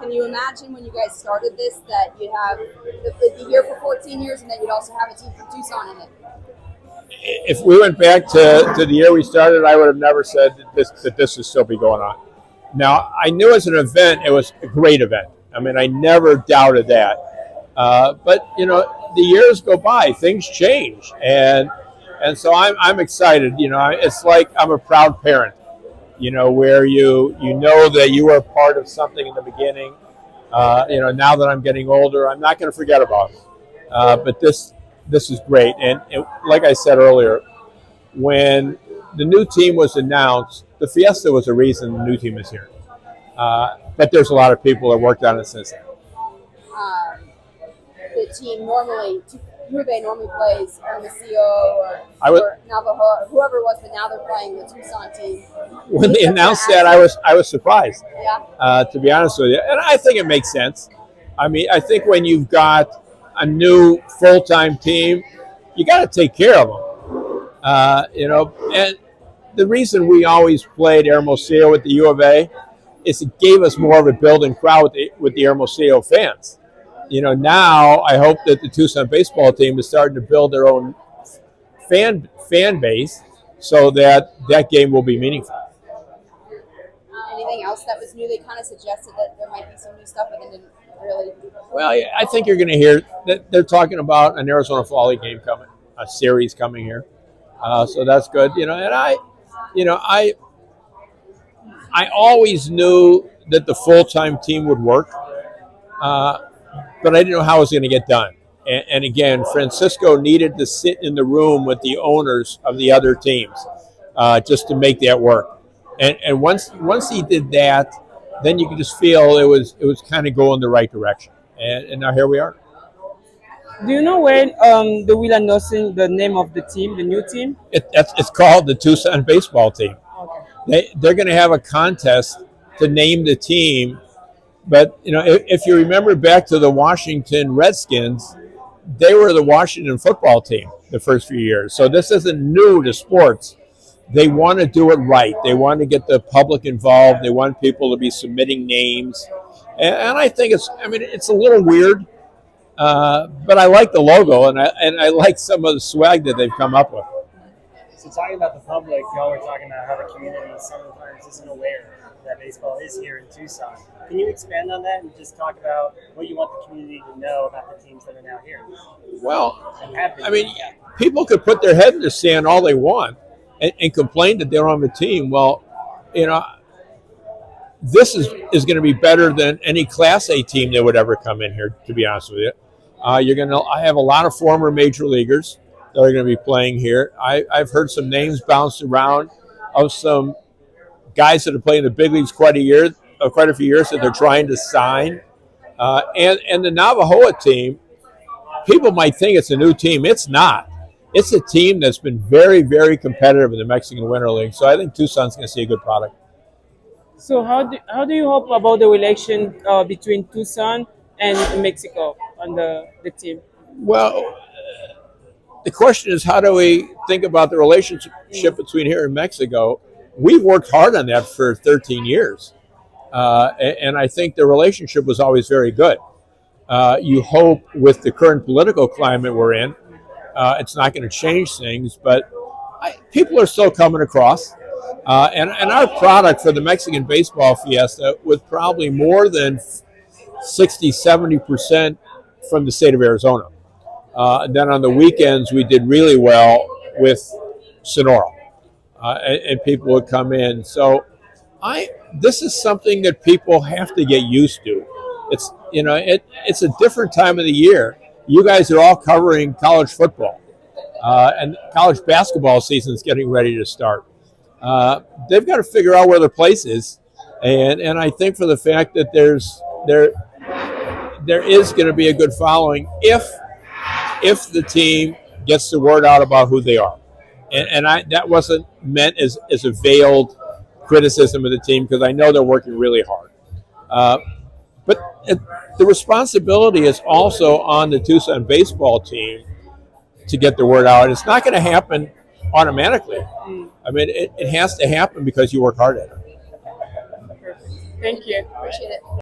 Can you imagine when you guys started this that you'd have the year for 14 years and then you'd also have a team from Tucson in it? If we went back to the year we started, I would have never said that this would still be going on. Now, I knew as an event, it was a great event. I mean, I never doubted that. But, you know, the years go by, things change. And so I'm excited. You know, it's like I'm a proud parent, you know, where you know that you were part of something in the beginning. You know, now that I'm getting older, I'm not going to forget about it. But this is great. And like I said earlier, when the new team was announced, the Fiesta was the reason the new team is here. But there's a lot of people that worked on it since then. The team normally plays Hermosillo or Navajo, whoever it was, but now they're playing the Tucson team. When they announced that, I was surprised. Yeah. To be honest with you, and I think it makes sense. I mean, I think when you've got a new full-time team, you got to take care of them. You know, and the reason we always played Hermosillo with the U of A is it gave us more of a building crowd with the Hermosillo fans. You know, now I hope that the Tucson baseball team is starting to build their own fan base so that game will be meaningful. Anything else that was new? They kind of suggested that there might be some new stuff, but they didn't really. Well, I think you're going to hear that they're talking about an Arizona Fall League game coming, a series coming here. So that's good. You know, and I always knew that the full-time team would work. But I didn't know how it was going to get done. And again, Francisco needed to sit in the room with the owners of the other teams just to make that work. And once he did that, then you could just feel it was kind of going the right direction. And now here we are. Do you know when they will announce the name of the team, the new team? It's called the Tucson baseball team. Okay. They're going to have a contest to name the team. But, you know, if you remember back to the Washington Redskins, they were the Washington football team the first few years. So this isn't new to sports. They want to do it right. They want to get the public involved. They want people to be submitting names. And I think it's a little weird, but I like the logo, and I like some of the swag that they've come up with. So talking about the public, y'all were talking about how the community sometimes isn't aware that baseball is here in Tucson. Can you expand on that and just talk about what you want the community to know about the teams that are now here? Well, I mean, people could put their head in the sand all they want and complain that they're on the team. Well, you know, this is going to be better than any Class A team that would ever come in here, to be honest with you. I have a lot of former major leaguers that are going to be playing here. I've heard some names bounced around of some guys that have played in the big leagues quite a few years that they're trying to sign. And the Navajo team, people might think it's a new team. It's not. It's a team that's been very, very competitive in the Mexican Winter League. So I think Tucson's going to see a good product. So how do you hope about the relation between Tucson and Mexico on the team? Well, the question is, how do we think about the relationship between here and Mexico? We've worked hard on that for 13 years. And I think the relationship was always very good. You hope with the current political climate we're in, it's not going to change things, but people are still coming across. And our product for the Mexican Baseball Fiesta was probably more than 60-70% from the state of Arizona. Then on the weekends, we did really well with Sonora, and people would come in. So this is something that people have to get used to. It's a different time of the year. You guys are all covering college football, and college basketball season is getting ready to start. They've got to figure out where their place is, and I think for the fact that there is going to be a good following if the team gets the word out about who they are, and that wasn't meant as a veiled criticism of the team, because I know they're working really hard. But the responsibility is also on the Tucson baseball team to get the word out. It's not going to happen automatically. I mean, it has to happen because you work hard at it. Thank you. Appreciate it.